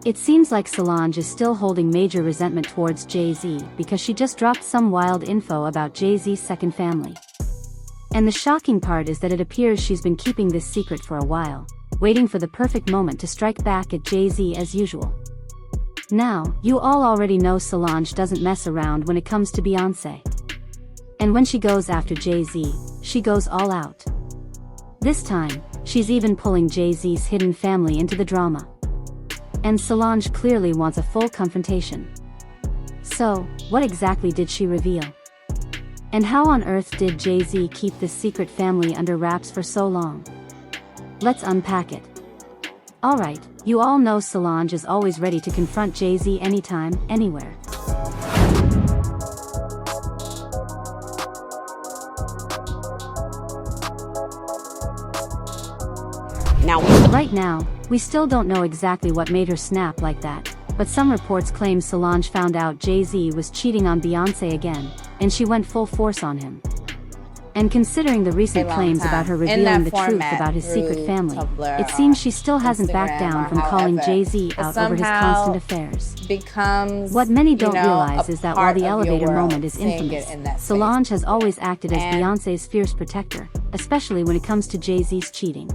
It seems like Solange is still holding major resentment towards Jay-Z because she just dropped some wild info about Jay-Z's second family. And the shocking part is that it appears she's been keeping this secret for a while, waiting for the perfect moment to strike back at Jay-Z as usual. Now, you all already know Solange doesn't mess around when it comes to Beyoncé. And when she goes after Jay-Z, she goes all out. This time, she's even pulling Jay-Z's hidden family into the drama. And Solange clearly wants a full confrontation. So, what exactly did she reveal? And how on earth did Jay-Z keep this secret family under wraps for so long? Let's unpack it. Alright, you all know Solange is always ready to confront Jay-Z anytime, anywhere. Right now, we still don't know exactly what made her snap like that, but some reports claim Solange found out Jay-Z was cheating on Beyoncé again, and she went full force on him. And considering the recent claims about her revealing the truth about his secret family, it seems she still hasn't backed down from calling Jay-Z out over his constant affairs. What many don't realize is that while the elevator moment is infamous, Solange has always acted as Beyoncé's fierce protector, especially when it comes to Jay-Z's cheating.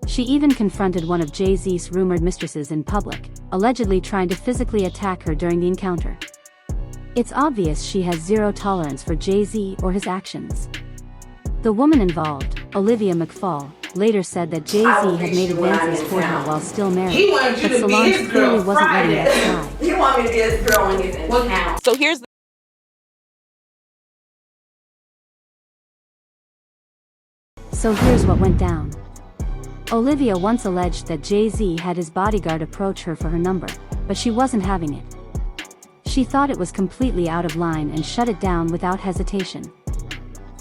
She even confronted one of Jay-Z's rumored mistresses in public, allegedly trying to physically attack her during the encounter. It's obvious she has zero tolerance for Jay-Z or his actions. The woman involved, Olivia McFall, later said that Jay-Z had made advances toward her while still married, but Solange clearly wasn't letting that slide. He wanted me to be his girl when he's in town. So here's what went down. Olivia once alleged that Jay-Z had his bodyguard approach her for her number, but she wasn't having it. She thought it was completely out of line and shut it down without hesitation.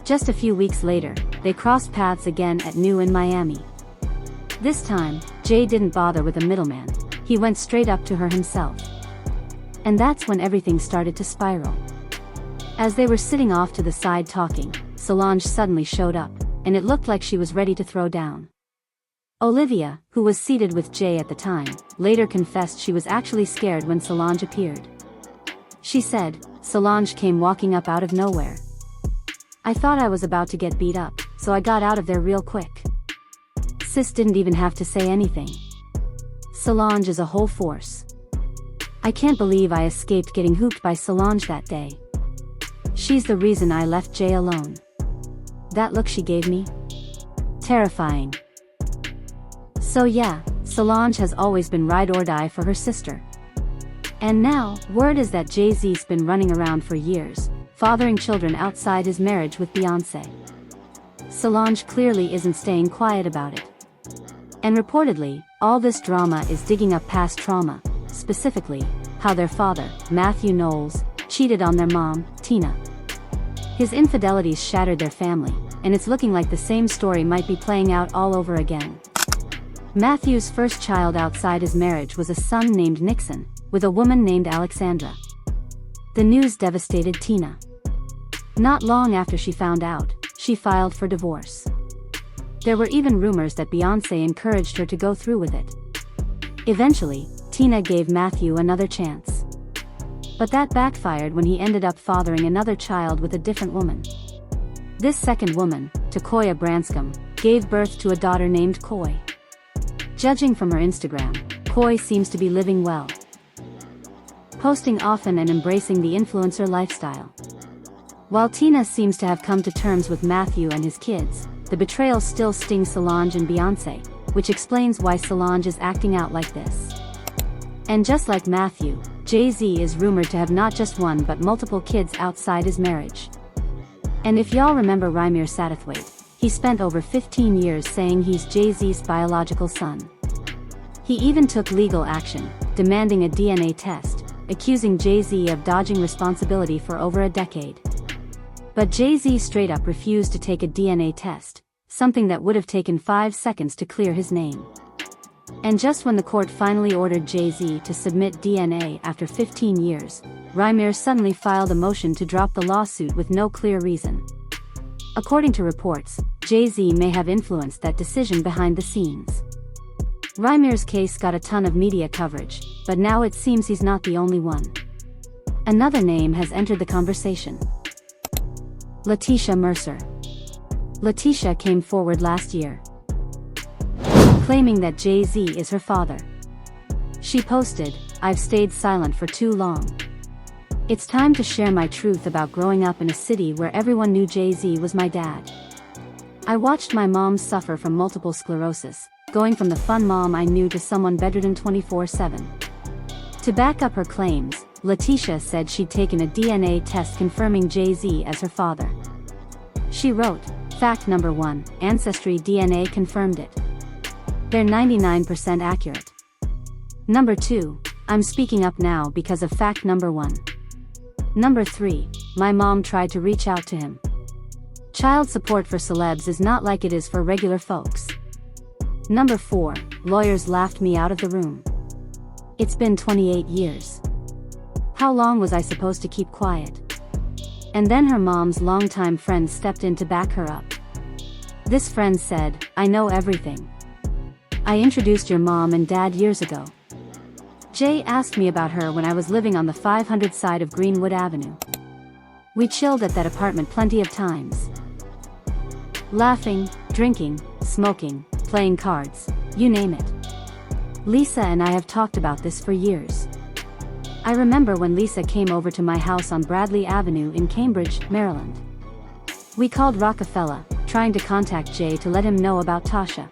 Just a few weeks later, they crossed paths again at New in Miami. This time, Jay didn't bother with a middleman, he went straight up to her himself. And that's when everything started to spiral. As they were sitting off to the side talking, Solange suddenly showed up, and it looked like she was ready to throw down. Olivia, who was seated with Jay at the time, later confessed she was actually scared when Solange appeared. She said, "Solange came walking up out of nowhere. I thought I was about to get beat up, so I got out of there real quick. Sis didn't even have to say anything. Solange is a whole force. I can't believe I escaped getting hooped by Solange that day. She's the reason I left Jay alone. That look she gave me? Terrifying." So yeah, Solange has always been ride or die for her sister. And now, word is that Jay-Z's been running around for years, fathering children outside his marriage with Beyoncé. Solange clearly isn't staying quiet about it. And reportedly, all this drama is digging up past trauma, specifically, how their father, Matthew Knowles, cheated on their mom, Tina. His infidelities shattered their family, and it's looking like the same story might be playing out all over again. Matthew's first child outside his marriage was a son named Nixon, with a woman named Alexandra. The news devastated Tina. Not long after she found out, she filed for divorce. There were even rumors that Beyoncé encouraged her to go through with it. Eventually, Tina gave Matthew another chance. But that backfired when he ended up fathering another child with a different woman. This second woman, Takoya Branscombe, gave birth to a daughter named Koi. Judging from her Instagram, Koi seems to be living well, posting often and embracing the influencer lifestyle. While Tina seems to have come to terms with Matthew and his kids, the betrayal still stings Solange and Beyoncé, which explains why Solange is acting out like this. And just like Matthew, Jay-Z is rumored to have not just one but multiple kids outside his marriage. And if y'all remember Rymir Satterthwaite, he spent over 15 years saying he's Jay-Z's biological son. He even took legal action, demanding a DNA test, accusing Jay-Z of dodging responsibility for over a decade. But Jay-Z straight up refused to take a DNA test, something that would have taken 5 seconds to clear his name. And just when the court finally ordered Jay-Z to submit DNA after 15 years, Rymir suddenly filed a motion to drop the lawsuit with no clear reason. According to reports, Jay-Z may have influenced that decision behind the scenes. Rymir's case got a ton of media coverage, but now it seems he's not the only one. Another name has entered the conversation. Letitia Mercer. Letitia came forward last year, claiming that Jay-Z is her father. She posted, "I've stayed silent for too long. It's time to share my truth about growing up in a city where everyone knew Jay-Z was my dad. I watched my mom suffer from multiple sclerosis, going from the fun mom I knew to someone bedridden 24/7. To back up her claims, Letitia said she'd taken a DNA test confirming Jay-Z as her father. She wrote, "Fact number 1, Ancestry DNA confirmed it. They're 99% accurate. Number 2, I'm speaking up now because of fact number 1. Number 3, my mom tried to reach out to him. Child support for celebs is not like it is for regular folks. Number 4, lawyers laughed me out of the room. It's been 28 years. How long was I supposed to keep quiet?" And then her mom's longtime friend stepped in to back her up. This friend said, "I know everything. I introduced your mom and dad years ago. Jay asked me about her when I was living on the 500 side of Greenwood Avenue. We chilled at that apartment plenty of times. Laughing, drinking, smoking, playing cards, you name it. Lisa and I have talked about this for years. I remember when Lisa came over to my house on Bradley Avenue in Cambridge, Maryland. We called Rockefeller, trying to contact Jay to let him know about Tasha.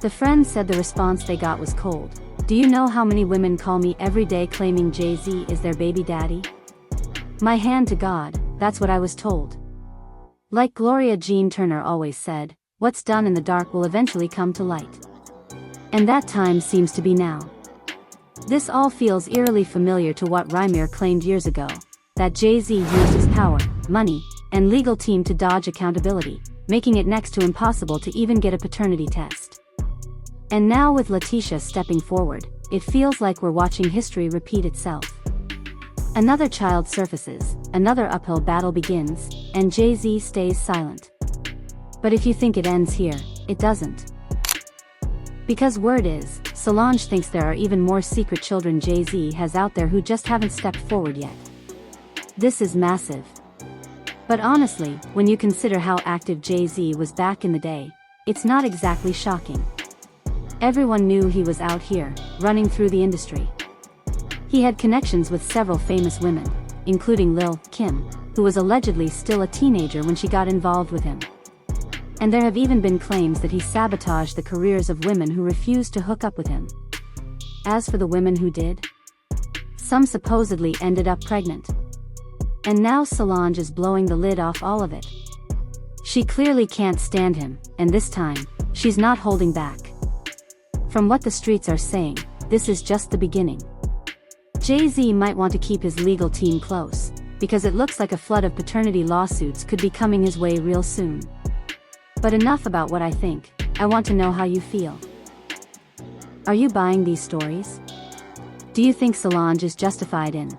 The friend said the response they got was cold. Do you know how many women call me every day claiming Jay-Z is their baby daddy? My hand to God, that's what I was told. Like Gloria Jean Turner always said, what's done in the dark will eventually come to light. And that time seems to be now. This all feels eerily familiar to what Rymir claimed years ago, that Jay-Z used his power, money, and legal team to dodge accountability, making it next to impossible to even get a paternity test. And now with Letitia stepping forward, it feels like we're watching history repeat itself. Another child surfaces, another uphill battle begins, and Jay-Z stays silent. But if you think it ends here, it doesn't. Because word is, Solange thinks there are even more secret children Jay-Z has out there who just haven't stepped forward yet. This is massive. But honestly, when you consider how active Jay-Z was back in the day, it's not exactly shocking. Everyone knew he was out here, running through the industry. He had connections with several famous women, including Lil' Kim, who was allegedly still a teenager when she got involved with him. And there have even been claims that he sabotaged the careers of women who refused to hook up with him. As for the women who did, some supposedly ended up pregnant. And now Solange is blowing the lid off all of it. She clearly can't stand him, and this time, she's not holding back. From what the streets are saying, this is just the beginning. Jay-Z might want to keep his legal team close, because it looks like a flood of paternity lawsuits could be coming his way real soon. But enough about what I think, I want to know how you feel. Are you buying these stories? Do you think Solange is justified in